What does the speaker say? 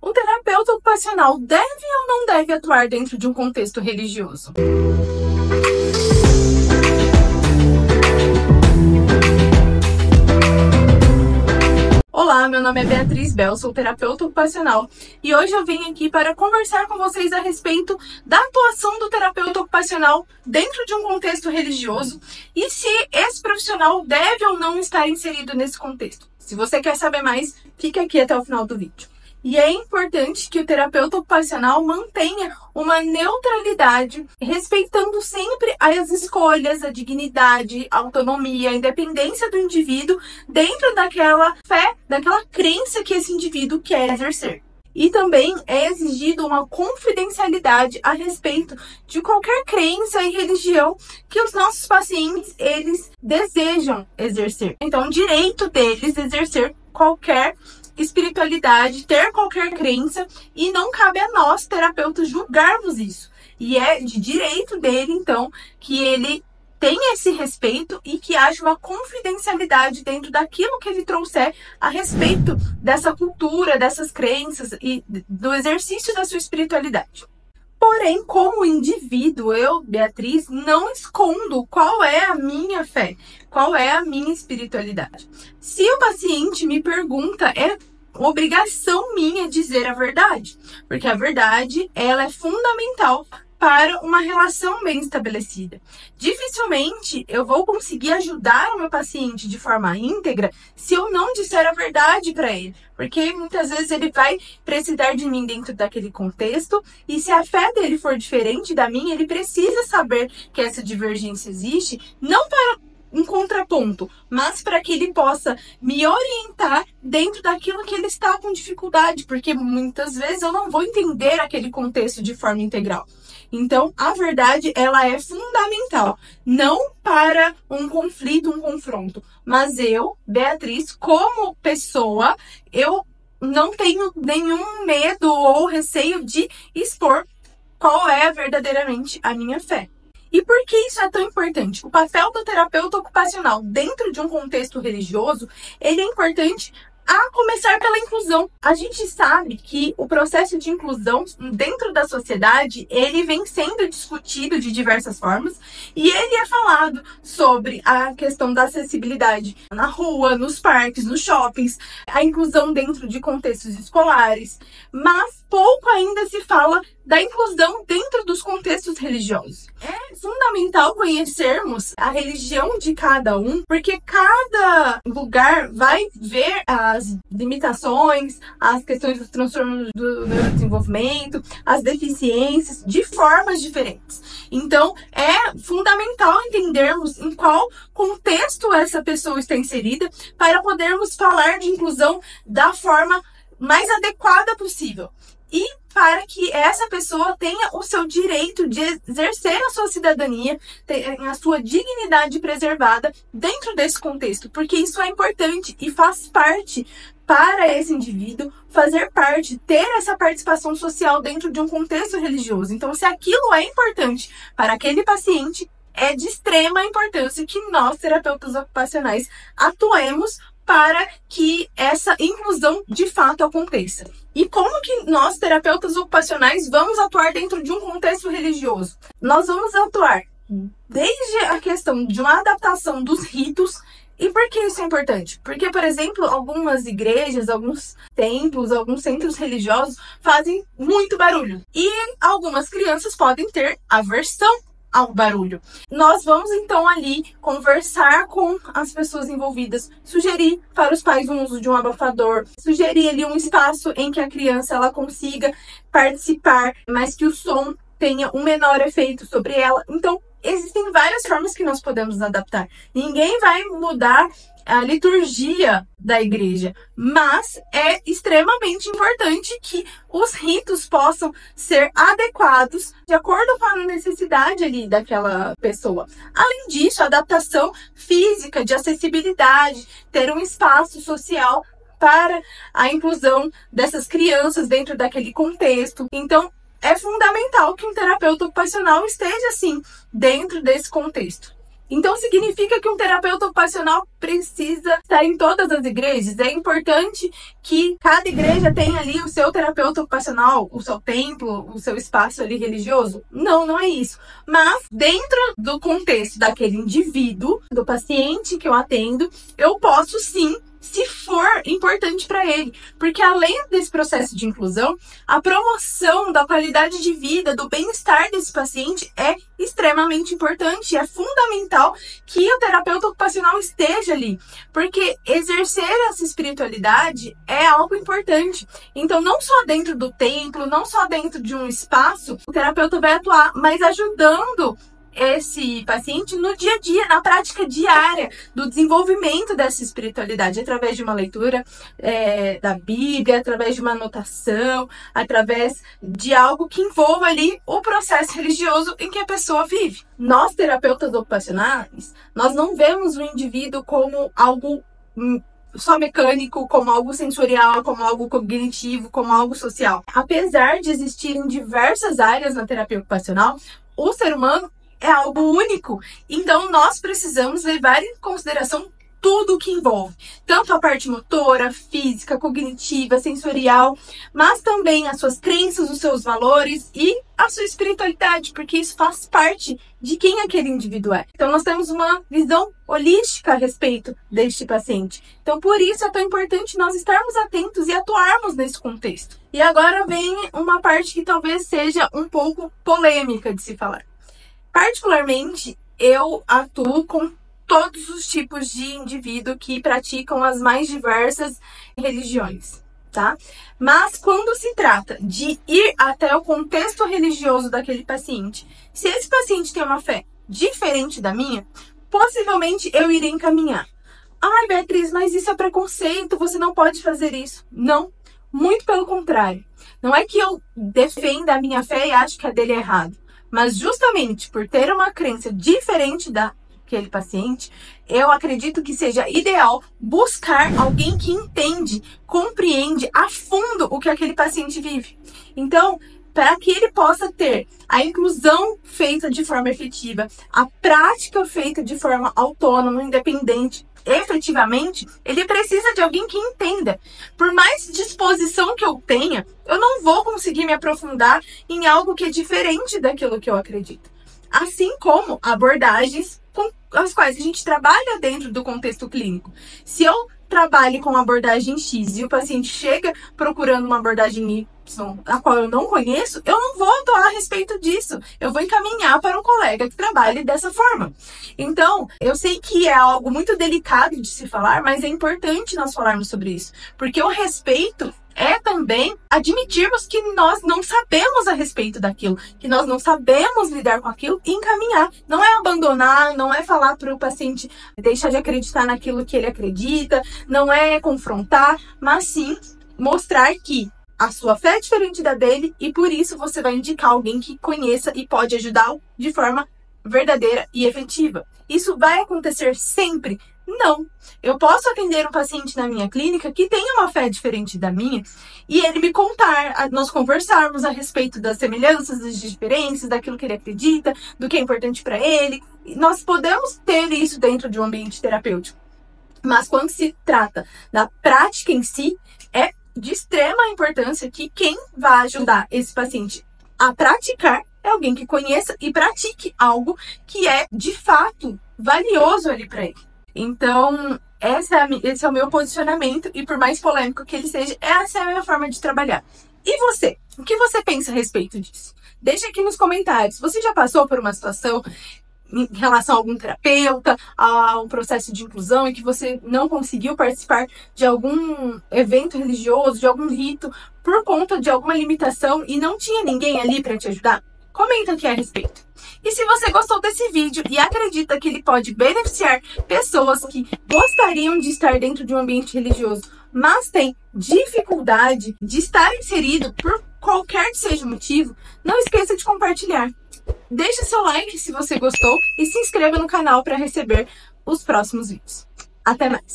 Um terapeuta ocupacional deve ou não deve atuar dentro de um contexto religioso? Olá, meu nome é Beatriz Bel, sou terapeuta ocupacional e hoje eu vim aqui para conversar com vocês a respeito da atuação do terapeuta ocupacional dentro de um contexto religioso e se esse profissional deve ou não estar inserido nesse contexto. Se você quer saber mais, fique aqui até o final do vídeo. E é importante que o terapeuta ocupacional mantenha uma neutralidade, respeitando sempre as escolhas, a dignidade, a autonomia, a independência do indivíduo dentro daquela fé, daquela crença que esse indivíduo quer exercer. E também é exigido uma confidencialidade a respeito de qualquer crença e religião que os nossos pacientes eles desejam exercer. Então, o direito deles exercer qualquer espiritualidade, ter qualquer crença, e não cabe a nós, terapeutas, julgarmos isso. E é de direito dele, então, que ele tenha esse respeito e que haja uma confidencialidade dentro daquilo que ele trouxer a respeito dessa cultura, dessas crenças e do exercício da sua espiritualidade. Porém, como indivíduo, eu, Beatriz, não escondo qual é a minha fé, qual é a minha espiritualidade. Se o paciente me pergunta, é obrigação minha dizer a verdade, porque a verdade, ela é fundamental para uma relação bem estabelecida. Dificilmente eu vou conseguir ajudar o meu paciente de forma íntegra se eu não disser a verdade para ele, porque muitas vezes ele vai precisar de mim dentro daquele contexto, e se a fé dele for diferente da minha, ele precisa saber que essa divergência existe, não para um contraponto, mas para que ele possa me orientar dentro daquilo que ele está com dificuldade, porque muitas vezes eu não vou entender aquele contexto de forma integral. Então, a verdade, ela é fundamental, não para um conflito, um confronto, mas eu, Beatriz, como pessoa, eu não tenho nenhum medo ou receio de expor qual é verdadeiramente a minha fé. E por que isso é tão importante? O papel do terapeuta ocupacional dentro de um contexto religioso, ele é importante a começar pela inclusão. A gente sabe que o processo de inclusão dentro da sociedade, ele vem sendo discutido de diversas formas, e ele é falado sobre a questão da acessibilidade na rua, nos parques, nos shoppings, a inclusão dentro de contextos escolares, mas pouco ainda se fala da inclusão dentro dos contextos religiosos. É fundamental conhecermos a religião de cada um, porque cada lugar vai ver as limitações, as questões dos transtornos do neurodesenvolvimento, as deficiências de formas diferentes. Então, é fundamental entendermos em qual contexto essa pessoa está inserida para podermos falar de inclusão da forma mais adequada possível. E para que essa pessoa tenha o seu direito de exercer a sua cidadania, tenha a sua dignidade preservada dentro desse contexto, porque isso é importante e faz parte para esse indivíduo fazer parte, ter essa participação social dentro de um contexto religioso. Então, se aquilo é importante para aquele paciente, é de extrema importância que nós, terapeutas ocupacionais, atuemos para que essa inclusão de fato aconteça. E como que nós, terapeutas ocupacionais, vamos atuar dentro de um contexto religioso? Nós vamos atuar desde a questão de uma adaptação dos ritos. E por que isso é importante? Porque, por exemplo, algumas igrejas, alguns templos, alguns centros religiosos fazem muito barulho. E algumas crianças podem ter aversão ao barulho. Nós vamos então ali conversar com as pessoas envolvidas, sugerir para os pais o uso de um abafador, sugerir ali um espaço em que a criança ela consiga participar, mas que o som tenha um menor efeito sobre ela. Então, existem várias formas que nós podemos adaptar. Ninguém vai mudar a liturgia da igreja, mas é extremamente importante que os ritos possam ser adequados de acordo com a necessidade ali daquela pessoa. Além disso, a adaptação física, de acessibilidade, ter um espaço social para a inclusão dessas crianças dentro daquele contexto. Então, é fundamental que um terapeuta ocupacional esteja, assim, dentro desse contexto. Então significa que um terapeuta ocupacional precisa estar em todas as igrejas? É importante que cada igreja tenha ali o seu terapeuta ocupacional, o seu templo, o seu espaço ali religioso? Não, não é isso. Mas dentro do contexto daquele indivíduo, do paciente que eu atendo, eu posso sim, se for importante para ele. Porque além desse processo de inclusão, a promoção da qualidade de vida, do bem-estar desse paciente é extremamente importante. É fundamental que o terapeuta ocupacional esteja ali. Porque exercer essa espiritualidade é algo importante. Então, não só dentro do templo, não só dentro de um espaço, o terapeuta vai atuar, mas ajudando esse paciente no dia a dia, na prática diária do desenvolvimento dessa espiritualidade, através de uma leitura da Bíblia, através de uma anotação, através de algo que envolva ali o processo religioso em que a pessoa vive. Nós, terapeutas ocupacionais, nós não vemos o indivíduo como algo só mecânico, como algo sensorial, como algo cognitivo, como algo social. Apesar de existirem diversas áreas na terapia ocupacional, o ser humano é algo único. Então, nós precisamos levar em consideração tudo o que envolve. Tanto a parte motora, física, cognitiva, sensorial, mas também as suas crenças, os seus valores e a sua espiritualidade, porque isso faz parte de quem aquele indivíduo é. Então, nós temos uma visão holística a respeito deste paciente. Então, por isso é tão importante nós estarmos atentos e atuarmos nesse contexto. E agora vem uma parte que talvez seja um pouco polêmica de se falar. Particularmente, eu atuo com todos os tipos de indivíduo que praticam as mais diversas religiões, tá? Mas quando se trata de ir até o contexto religioso daquele paciente, se esse paciente tem uma fé diferente da minha, possivelmente eu irei encaminhar. Ai, Beatriz, mas isso é preconceito, você não pode fazer isso. Não, muito pelo contrário. Não é que eu defenda a minha fé e acho que a dele é errado. Mas justamente por ter uma crença diferente daquele paciente, eu acredito que seja ideal buscar alguém que entende, compreende a fundo o que aquele paciente vive. Então, para que ele possa ter a inclusão feita de forma efetiva, a prática feita de forma autônoma, independente, efetivamente, ele precisa de alguém que entenda. Por mais disposição que eu tenha, eu não vou conseguir me aprofundar em algo que é diferente daquilo que eu acredito. Assim como abordagens com as quais a gente trabalha dentro do contexto clínico. Se eu trabalho com abordagem X e o paciente chega procurando uma abordagem Y, a qual eu não conheço, eu não vou atuar a respeito disso. Eu vou encaminhar para um colega que trabalhe dessa forma. Então, eu sei que é algo muito delicado de se falar, mas é importante nós falarmos sobre isso. Porque o respeito é também admitirmos que nós não sabemos a respeito daquilo, que nós não sabemos lidar com aquilo e encaminhar. Não é abandonar, não é falar para o paciente deixar de acreditar naquilo que ele acredita, não é confrontar, mas sim mostrar que a sua fé é diferente da dele e por isso você vai indicar alguém que conheça e pode ajudá-lo de forma verdadeira e efetiva. Isso vai acontecer sempre? Não. Eu posso atender um paciente na minha clínica que tenha uma fé diferente da minha e ele me contar, nós conversarmos a respeito das semelhanças, das diferenças, daquilo que ele acredita, do que é importante para ele. Nós podemos ter isso dentro de um ambiente terapêutico. Mas quando se trata da prática em si, é de extrema importância que quem vai ajudar esse paciente a praticar é alguém que conheça e pratique algo que é, de fato, valioso ali para ele. Então, esse é o meu posicionamento e por mais polêmico que ele seja, essa é a minha forma de trabalhar. E você? O que você pensa a respeito disso? Deixe aqui nos comentários. Você já passou por uma situação em relação a algum terapeuta, a um processo de inclusão em que você não conseguiu participar de algum evento religioso, de algum rito, por conta de alguma limitação e não tinha ninguém ali para te ajudar? Comenta aqui a respeito. E se você gostou desse vídeo e acredita que ele pode beneficiar pessoas que gostariam de estar dentro de um ambiente religioso, mas têm dificuldade de estar inserido por qualquer que seja o motivo, não esqueça de compartilhar. Deixe seu like se você gostou e se inscreva no canal para receber os próximos vídeos. Até mais!